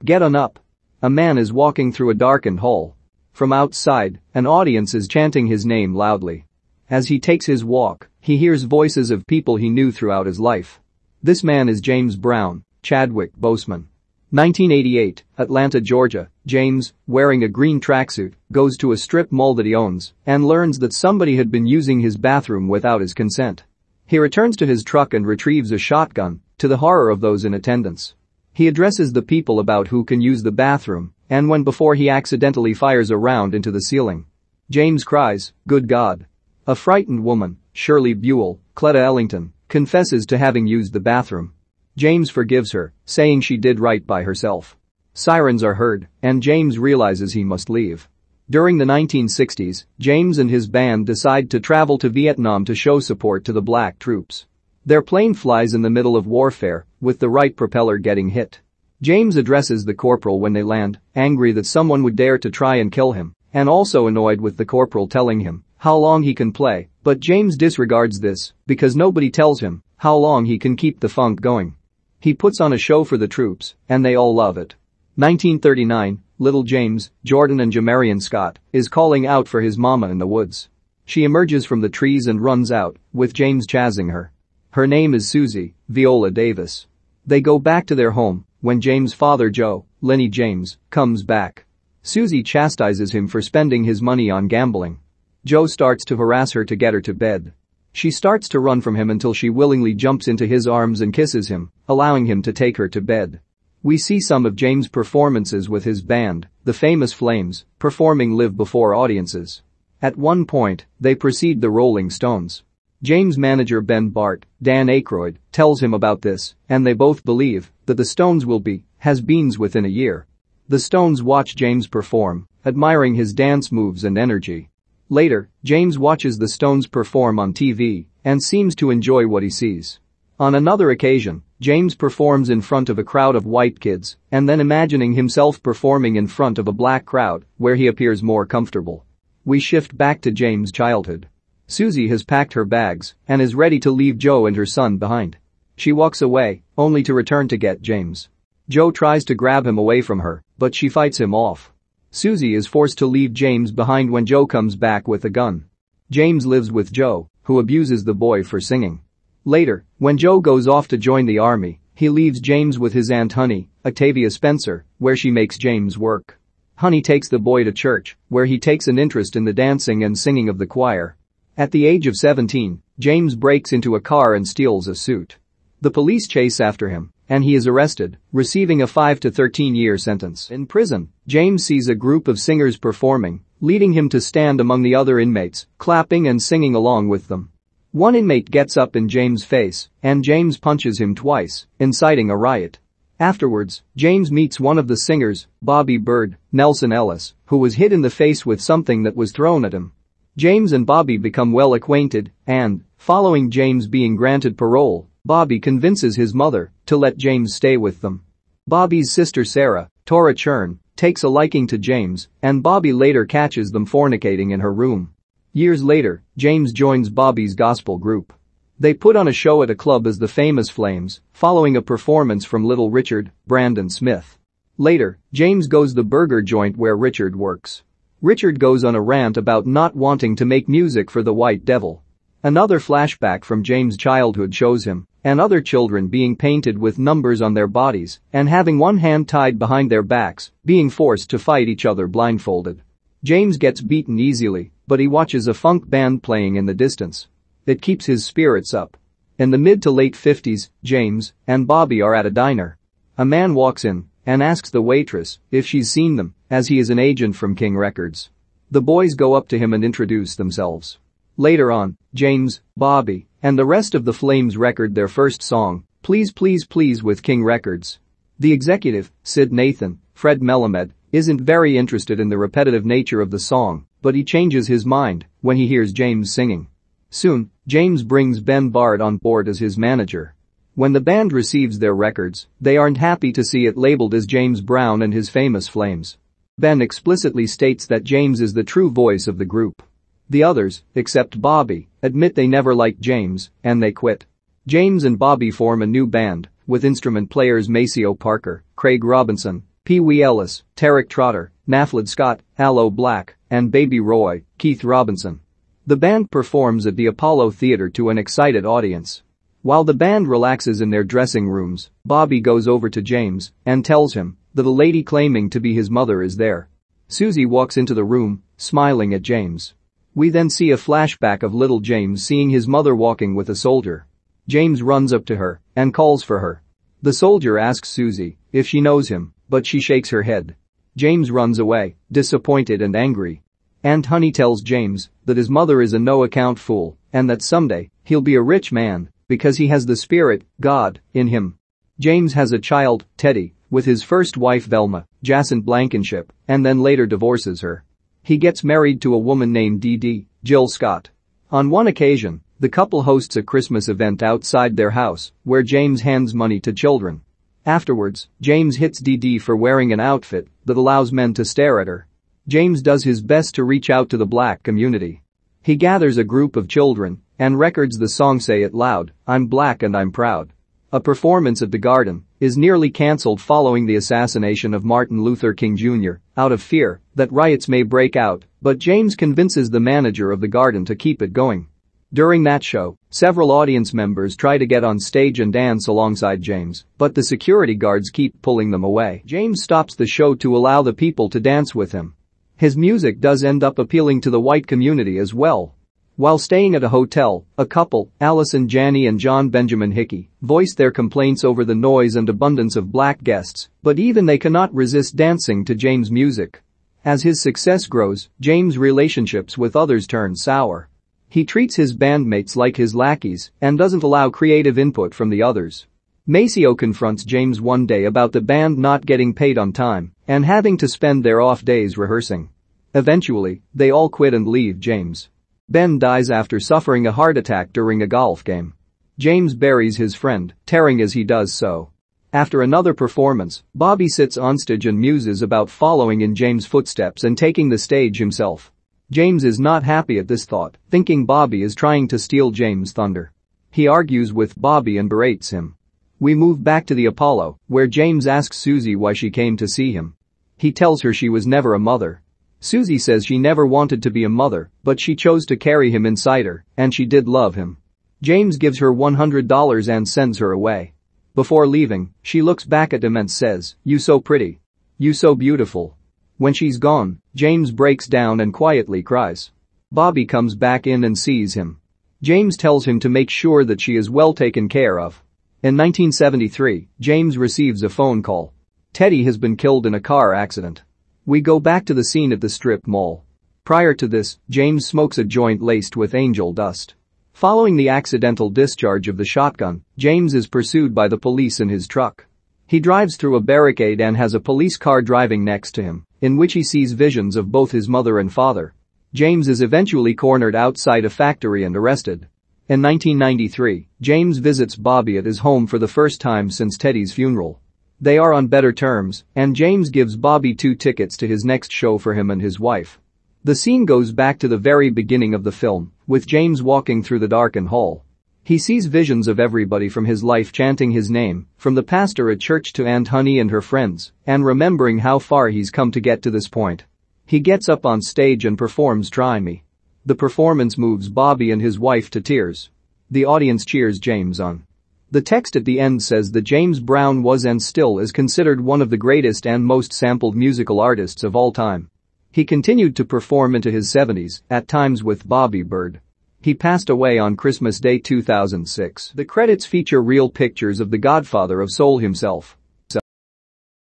Get on up. A man is walking through a darkened hall. From outside, an audience is chanting his name loudly. As he takes his walk, he hears voices of people he knew throughout his life. This man is James Brown, Chadwick Boseman. 1988, Atlanta, Georgia. James, wearing a green tracksuit, goes to a strip mall that he owns and learns that somebody had been using his bathroom without his consent. He returns to his truck and retrieves a shotgun, to the horror of those in attendance. He addresses the people about who can use the bathroom, and when before he accidentally fires a round into the ceiling. James cries, "Good God." A frightened woman, Shirley Buell, Cleta Ellington, confesses to having used the bathroom. James forgives her, saying she did right by herself. Sirens are heard, and James realizes he must leave. During the 1960s, James and his band decide to travel to Vietnam to show support to the black troops. Their plane flies in the middle of warfare, with the right propeller getting hit. James addresses the corporal when they land, angry that someone would dare to try and kill him, and also annoyed with the corporal telling him how long he can play, but James disregards this because nobody tells him how long he can keep the funk going. He puts on a show for the troops, and they all love it. 1939, little James, Jordan and Jamarian Scott, is calling out for his mama in the woods. She emerges from the trees and runs out, with James chasing her. Her name is Susie Viola Davis. They go back to their home when James' father Joe, Lenny James, comes back. Susie chastises him for spending his money on gambling. Joe starts to harass her to get her to bed. She starts to run from him until she willingly jumps into his arms and kisses him, allowing him to take her to bed. We see some of James' performances with his band, the Famous Flames, performing live before audiences. At one point, they precede the Rolling Stones. James' manager Ben Bart, Dan Aykroyd, tells him about this, and they both believe that the Stones will be has-beens within a year. The Stones watch James perform, admiring his dance moves and energy. Later, James watches the Stones perform on TV and seems to enjoy what he sees. On another occasion, James performs in front of a crowd of white kids and then imagining himself performing in front of a black crowd where he appears more comfortable. We shift back to James' childhood. Susie has packed her bags and is ready to leave Joe and her son behind. She walks away, only to return to get James. Joe tries to grab him away from her, but she fights him off. Susie is forced to leave James behind when Joe comes back with a gun. James lives with Joe, who abuses the boy for singing. Later, when Joe goes off to join the army, he leaves James with his aunt Honey, Octavia Spencer, where she makes James work. Honey takes the boy to church, where he takes an interest in the dancing and singing of the choir. At the age of 17, James breaks into a car and steals a suit. The police chase after him, and he is arrested, receiving a 5 to 13-year sentence. In prison, James sees a group of singers performing, leading him to stand among the other inmates, clapping and singing along with them. One inmate gets up in James' face, and James punches him twice, inciting a riot. Afterwards, James meets one of the singers, Bobby Bird, Nelson Ellis, who was hit in the face with something that was thrown at him. James and Bobby become well acquainted, and, following James being granted parole, Bobby convinces his mother to let James stay with them. Bobby's sister Sarah, Tora Churn, takes a liking to James, and Bobby later catches them fornicating in her room. Years later, James joins Bobby's gospel group. They put on a show at a club as the Famous Flames, following a performance from Little Richard, Brandon Smith. Later, James goes the burger joint where Richard works. Richard goes on a rant about not wanting to make music for the White Devil. Another flashback from James' childhood shows him and other children being painted with numbers on their bodies and having one hand tied behind their backs, being forced to fight each other blindfolded. James gets beaten easily, but he watches a funk band playing in the distance. It keeps his spirits up. In the mid to late 50s, James and Bobby are at a diner. A man walks in and asks the waitress if she's seen them, as he is an agent from King Records. The boys go up to him and introduce themselves. Later on, James, Bobby, and the rest of the Flames record their first song, Please Please Please with King Records. The executive, Sid Nathan, Fred Melamed, isn't very interested in the repetitive nature of the song, but he changes his mind when he hears James singing. Soon, James brings Ben Bard on board as his manager. When the band receives their records, they aren't happy to see it labeled as James Brown and his Famous Flames. Ben explicitly states that James is the true voice of the group. The others, except Bobby, admit they never liked James, and they quit. James and Bobby form a new band, with instrument players Maceo Parker, Craig Robinson, Pee Wee Ellis, Tarek Trotter, Naflid Scott, Aloe Black, and Baby Roy, Keith Robinson. The band performs at the Apollo Theater to an excited audience. While the band relaxes in their dressing rooms, Bobby goes over to James and tells him that a lady claiming to be his mother is there. Susie walks into the room, smiling at James. We then see a flashback of little James seeing his mother walking with a soldier. James runs up to her and calls for her. The soldier asks Susie if she knows him, but she shakes her head. James runs away, disappointed and angry. Aunt Honey tells James that his mother is a no-account fool and that someday he'll be a rich man because he has the spirit, God, in him. James has a child, Teddy, with his first wife Velma, Jacint Blankenship, and then later divorces her. He gets married to a woman named Dee Dee, Jill Scott. On one occasion, the couple hosts a Christmas event outside their house where James hands money to children. Afterwards, James hits Dee Dee for wearing an outfit that allows men to stare at her. James does his best to reach out to the black community. He gathers a group of children and records the song Say It Loud, I'm Black and I'm Proud. A performance at the Garden is nearly cancelled following the assassination of Martin Luther King Jr. out of fear that riots may break out, but James convinces the manager of the Garden to keep it going. During that show, several audience members try to get on stage and dance alongside James, but the security guards keep pulling them away. James stops the show to allow the people to dance with him. His music does end up appealing to the white community as well. While staying at a hotel, a couple, Allison Janney and John Benjamin Hickey, voice their complaints over the noise and abundance of black guests, but even they cannot resist dancing to James' music. As his success grows, James' relationships with others turn sour. He treats his bandmates like his lackeys and doesn't allow creative input from the others. Maceo confronts James one day about the band not getting paid on time and having to spend their off days rehearsing. Eventually, they all quit and leave James. Ben dies after suffering a heart attack during a golf game. James buries his friend, tearing as he does so. After another performance, Bobby sits onstage and muses about following in James' footsteps and taking the stage himself. James is not happy at this thought, thinking Bobby is trying to steal James' thunder. He argues with Bobby and berates him. We move back to the Apollo, where James asks Susie why she came to see him. He tells her she was never a mother. Susie says she never wanted to be a mother, but she chose to carry him inside her, and she did love him. James gives her $100 and sends her away. Before leaving, she looks back at him and says, "You so pretty. You so beautiful." When she's gone, James breaks down and quietly cries. Bobby comes back in and sees him. James tells him to make sure that she is well taken care of. In 1973, James receives a phone call. Teddy has been killed in a car accident. We go back to the scene at the strip mall. Prior to this, James smokes a joint laced with angel dust. Following the accidental discharge of the shotgun, James is pursued by the police in his truck. He drives through a barricade and has a police car driving next to him, in which he sees visions of both his mother and father. James is eventually cornered outside a factory and arrested. In 1993, James visits Bobby at his home for the first time since Teddy's funeral. They are on better terms, and James gives Bobby 2 tickets to his next show for him and his wife. The scene goes back to the very beginning of the film, with James walking through the darkened hall. He sees visions of everybody from his life chanting his name, from the pastor at church to Aunt Honey and her friends, and remembering how far he's come to get to this point. He gets up on stage and performs Try Me. The performance moves Bobby and his wife to tears. The audience cheers James on. The text at the end says that James Brown was and still is considered one of the greatest and most sampled musical artists of all time. He continued to perform into his 70s, at times with Bobby Bird. He passed away on Christmas Day 2006. The credits feature real pictures of the Godfather of Soul himself.